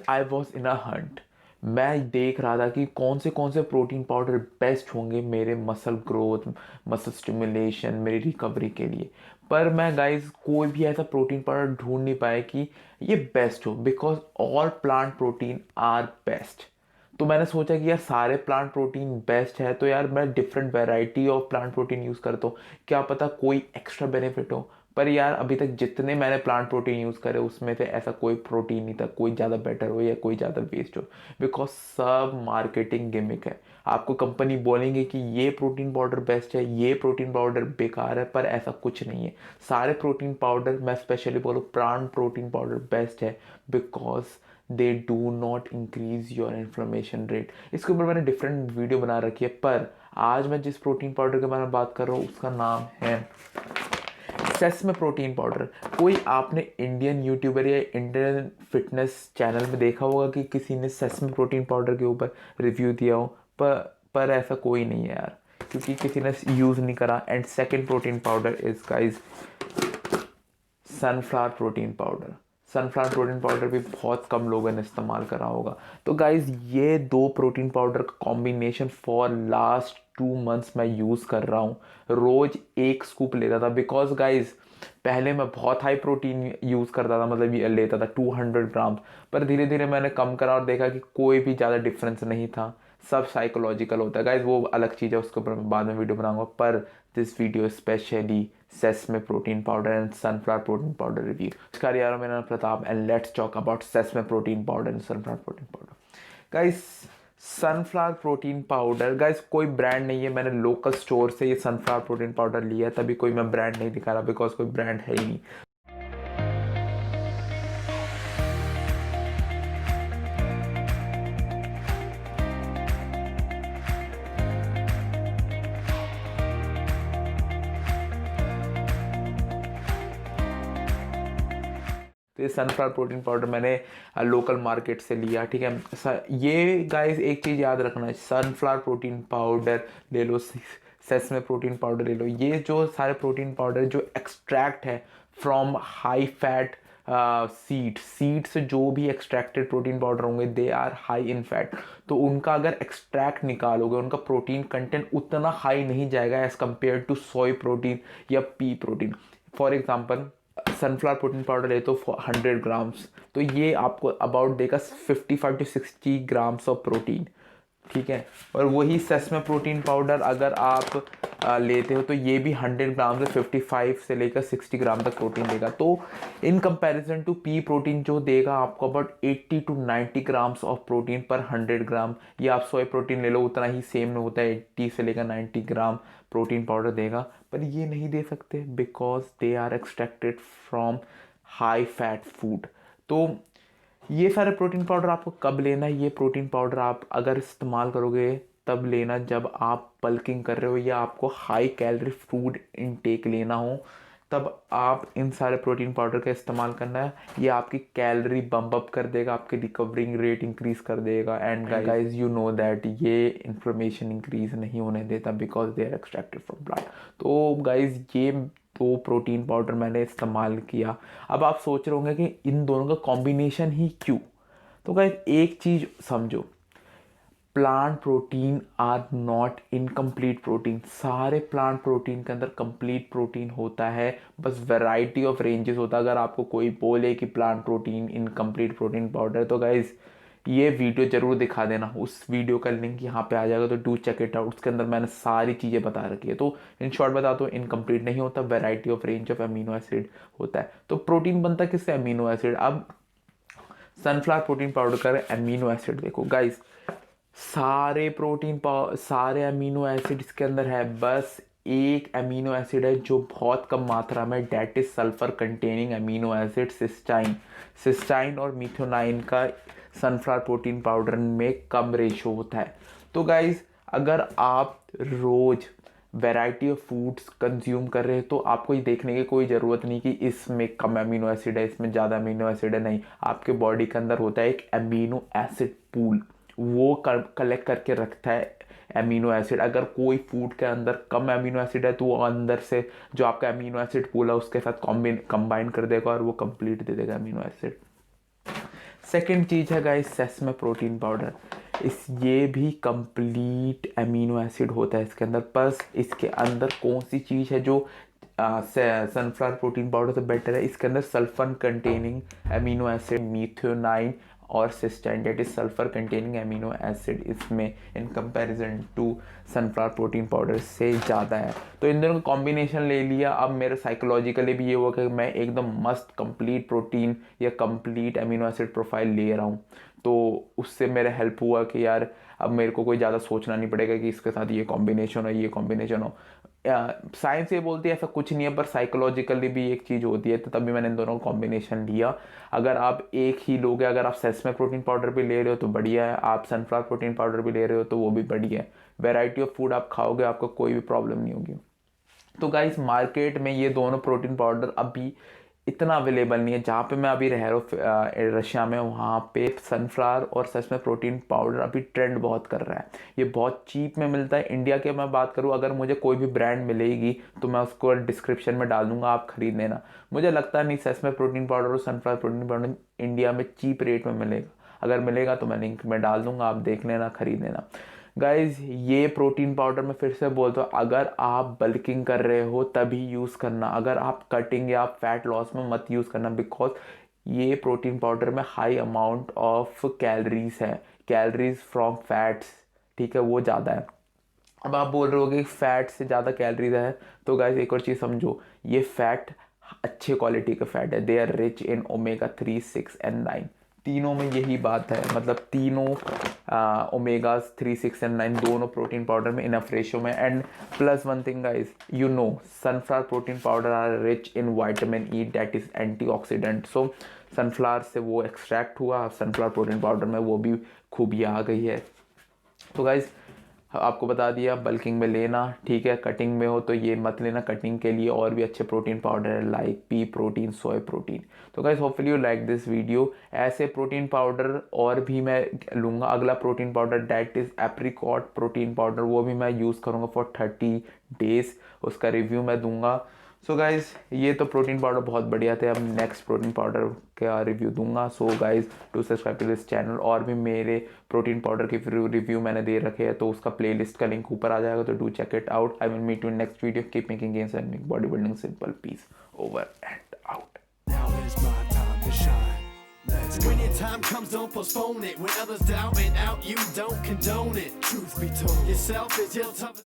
I was in a Hunt, मैं देख रहा था कि कौन से प्रोटीन पाउडर बेस्ट होंगे मेरे मसल ग्रोथ, मसल स्टिमुलेशन, मेरी रिकवरी के लिए। पर मैं गाइस कोई भी ऐसा प्रोटीन पाउडर ढूंढ नहीं पाया कि ये बेस्ट हो, because all plant protein are best. तो मैंने सोचा कि यार सारे प्लांट प्रोटीन बेस्ट है, तो यार मैं different variety of plant protein use करता हूँ, क्या पता कोई एक्स्ट्रा बेनिफिट हो। पर यार अभी तक जितने मैंने प्लांट प्रोटीन यूज़ करे उसमें से ऐसा कोई प्रोटीन नहीं था कोई ज़्यादा बेटर हो या कोई ज़्यादा वेस्ट हो, बिकॉज सब मार्केटिंग गिमिक है। आपको कंपनी बोलेंगे कि ये प्रोटीन पाउडर बेस्ट है, ये प्रोटीन पाउडर बेकार है, पर ऐसा कुछ नहीं है। सारे प्रोटीन पाउडर, मैं स्पेशली बोलूँ प्लांट प्रोटीन पाउडर बेस्ट है, because they do not increase your inflammation rate. इसके ऊपर मैंने डिफरेंट वीडियो बना रखी है, पर आज मैं जिस प्रोटीन पाउडर के बारे में बात कर रहा हूँ उसका नाम है सेस्मे प्रोटीन पाउडर। कोई आपने इंडियन यूट्यूबर या इंडियन फिटनेस चैनल में देखा होगा कि किसी ने सेस्मे प्रोटीन पाउडर के ऊपर रिव्यू दिया हो, पर ऐसा कोई नहीं है यार, क्योंकि किसी ने यूज़ नहीं करा। And second protein powder is guys sunflower protein powder. Sunflower protein powder भी बहुत कम लोगों ने इस्तेमाल करा होगा। तो गाइज ये दो प्रोटीन पाउडर का कॉम्बिनेशन फॉर लास्ट 2 मंथ्स मैं यूज़ कर रहा हूँ। रोज़ एक स्कूप लेता था, बिकॉज गाइज पहले मैं बहुत हाई प्रोटीन यूज़ करता था, मतलब ये लेता था 200 ग्राम। पर धीरे धीरे मैंने कम करा और देखा कि कोई भी ज़्यादा डिफरेंस नहीं था। सब साइकोलॉजिकल होता है गाइज, वो अलग चीज़ है, उसके ऊपर मैं बाद में वीडियो बनाऊंगा। पर this video specially sesame protein powder and sunflower protein powder review. नमस्कार यार, मेरा नाम Pratap and let's talk about sesame protein powder and sunflower protein powder. Guys sunflower protein powder, guys कोई ब्रांड नहीं है, मैंने लोकल स्टोर से ये सनफ्लावर प्रोटीन पाउडर लिया है, तभी कोई मैं ब्रांड नहीं दिखा रहा, बिकॉज कोई ब्रांड है ही नहीं। तो ये सनफ्लावर प्रोटीन पाउडर मैंने लोकल मार्केट से लिया, ठीक है। ये गाइस एक चीज़ याद रखना है, सनफ्लावर प्रोटीन पाउडर ले लो, सेसमे प्रोटीन पाउडर ले लो, ये जो सारे प्रोटीन पाउडर जो एक्सट्रैक्ट है फ्रॉम हाई फैट सीड से जो भी एक्सट्रैक्टेड प्रोटीन पाउडर होंगे they are high in fat. तो उनका अगर एक्सट्रैक्ट निकालोगे उनका प्रोटीन कंटेंट उतना हाई नहीं जाएगा as compare to soy protein या pea protein. For example sunflower protein powder ले तो 100 ग्राम्स, तो ये आपको अबाउट देगा 55 to 60 ग्राम्स ऑफ प्रोटीन, ठीक है। और वही सेस्मे प्रोटीन पाउडर अगर आप लेते हो तो ये भी 100 ग्राम से 55 से लेकर 60 ग्राम तक प्रोटीन देगा। तो in comparison to pea protein जो देगा आपको about 80 to 90 grams of protein per 100 ग्राम, या आप सोया प्रोटीन ले लो उतना ही सेम होता है, 80 से लेकर 90 ग्राम प्रोटीन पाउडर देगा। पर ये नहीं दे सकते because they are extracted from high fat food. तो ये सारे प्रोटीन पाउडर आपको कब लेना है, ये प्रोटीन पाउडर आप अगर इस्तेमाल करोगे तब लेना जब आप बल्किंग कर रहे हो या आपको हाई कैलोरी फूड इनटेक लेना हो, तब आप इन सारे प्रोटीन पाउडर का इस्तेमाल करना है। ये आपकी कैलोरी बम्प अप कर देगा, आपकी रिकवरिंग रेट इंक्रीज कर देगा। And guys you know that ये इन्फ्लेमेशन इंक्रीज नहीं होने देता because they are extracted from plant. तो गाइज ये दो प्रोटीन पाउडर मैंने इस्तेमाल किया। अब आप सोच रहे होंगे कि इन दोनों का कॉम्बिनेशन ही क्यों। तो गाइज एक चीज़ समझो, plant protein are not incomplete protein. सारे प्लांट प्रोटीन के अंदर कंप्लीट प्रोटीन होता है, बस वैरायटी ऑफ रेंजेस होता है। अगर आपको कोई बोले कि plant protein incomplete protein powder, तो गाइज ये वीडियो जरूर दिखा देना, उस वीडियो का लिंक यहाँ पे आ जाएगा, तो डू चेक इट आउट। उसके अंदर मैंने सारी चीज़ें बता रखी है। तो इन शॉर्ट बता दो, इनकम्प्लीट नहीं होता, variety of range of amino acid होता है। तो प्रोटीन बनता किससे, अमीनो एसिड। अब सनफ्लावर प्रोटीन पाउडर का अमीनो एसिड देखो गाइज, सारे अमीनो एसिड इसके अंदर है, बस एक अमीनो एसिड है जो बहुत कम मात्रा में, that is sulphur containing amino acid cysteine. Cysteine और मिथ्योनाइन का सनफ्लावर प्रोटीन पाउडर में कम रेशो होता है। तो गाइज अगर आप रोज वैरायटी ऑफ फूड्स कंज्यूम कर रहे हैं तो आपको ये देखने की कोई ज़रूरत नहीं कि इसमें कम अमीनो एसिड है, इसमें ज़्यादा अमीनो एसिड है। नहीं, आपके बॉडी के अंदर होता है एक अमीनो एसिड पूल, वो कलेक्ट करके रखता है अमीनो एसिड। अगर कोई फूड के अंदर कम अमीनो एसिड है तो वो अंदर से जो आपका अमीनो एसिड पूल है उसके साथ कंबाइन कर देगा और वो कंप्लीट दे देगा अमीनो एसिड। सेकंड चीज़ है गाइस सेसमे प्रोटीन पाउडर। ये भी कंप्लीट अमीनो एसिड होता है इसके अंदर। बस इसके अंदर कौन सी चीज़ है जो सनफ्लावर प्रोटीन पाउडर से बेटर है, इसके अंदर sulphur containing amino acid methionine और cysteine, that is sulphur containing amino acid, इसमें in comparison to sunflower protein powder से ज़्यादा है। तो इन दोनों का कॉम्बिनेशन ले लिया। अब मेरे साइकोलॉजिकली भी ये हुआ कि मैं एकदम मस्त कंप्लीट प्रोटीन या कंप्लीट अमीनो एसिड प्रोफाइल ले रहा हूँ। तो उससे मेरा हेल्प हुआ कि यार अब मेरे को कोई ज़्यादा सोचना नहीं पड़ेगा कि इसके साथ ये कॉम्बिनेशन हो, ये कॉम्बिनेशन हो। साइंस ये बोलती है ऐसा कुछ नहीं है, पर साइकोलॉजिकली भी एक चीज़ होती है। तो तभी मैंने इन दोनों का कॉम्बिनेशन लिया। अगर आप एक ही लोगे, अगर आप सेसमे प्रोटीन पाउडर भी ले रहे हो तो बढ़िया है, आप सनफ्लावर प्रोटीन पाउडर भी ले रहे हो तो वो भी बढ़िया है। वैरायटी ऑफ फूड आप खाओगे, आपको कोई भी प्रॉब्लम नहीं होगी। तो गाइस मार्केट में ये दोनों प्रोटीन पाउडर अभी इतना अवेलेबल नहीं है। जहाँ पे मैं अभी रह रहा हूँ रशिया में, वहाँ पे सनफ्लावर और सेसमे प्रोटीन पाउडर अभी ट्रेंड बहुत कर रहा है। ये बहुत चीप में मिलता है। इंडिया के मैं बात करूँ, अगर मुझे कोई भी ब्रांड मिलेगी तो मैं उसको डिस्क्रिप्शन में डाल दूँगा, आप खरीद लेना। मुझे लगता नहीं सेसमे प्रोटीन पाउडर और सनफ्लावर प्रोटीन पाउडर इंडिया में चीप रेट में मिलेगा। अगर मिलेगा तो मैं लिंक में डाल दूँगा, आप देख लेना, खरीद लेना। गाइज ये प्रोटीन पाउडर मैं फिर से बोलता हूँ, अगर आप बल्किंग कर रहे हो तभी यूज़ करना। अगर आप कटिंग या फैट लॉस में मत यूज़ करना, बिकॉज ये प्रोटीन पाउडर में हाई अमाउंट ऑफ कैलोरीज है, कैलोरीज फ्रॉम फैट्स, ठीक है, वो ज़्यादा है। अब आप बोल रहे होगे फैट से ज़्यादा कैलोरीज है, तो गाइज एक और चीज़ समझो, ये फैट अच्छे क्वालिटी का फैट है। They are rich in omega 3, 6 and 9। तीनों में यही बात है, मतलब तीनों ओमेगा 3, 6 एंड 9 दोनों प्रोटीन पाउडर में इनफ रेशियो में। And plus one thing guys, you know sunflower protein powder are rich in vitamin E, that is antioxidant. So sunflower से वो एक्सट्रैक्ट हुआ, सनफ्लावर प्रोटीन पाउडर में वो भी खूबियाँ आ गई है। तो गाइस आपको बता दिया, बल्किंग में लेना, ठीक है। कटिंग में हो तो ये मत लेना। कटिंग के लिए और भी अच्छे प्रोटीन पाउडर है, like pea protein, soy protein. तो guys hopefully you like this video. ऐसे प्रोटीन पाउडर और भी मैं लूँगा। अगला protein powder that is apricot protein powder, वो भी मैं यूज़ करूँगा फॉर 30 डेज, उसका रिव्यू मैं दूंगा। सो गाइज़ ये तो प्रोटीन पाउडर बहुत बढ़िया थे। अब नेक्स्ट प्रोटीन पाउडर का रिव्यू दूंगा। So guys to subscribe to this channel. और भी मेरे प्रोटीन पाउडर की रिव्यू मैंने दे रखे हैं, तो उसका प्लेलिस्ट का लिंक ऊपर आ जाएगा, तो do check it out. I will meet you next video. Keep making games and make body building simple. Peace over and out. When your time comes, don't postpone it. When others doubt and out, you don't condone it. Truth be told, yourself is your toughest.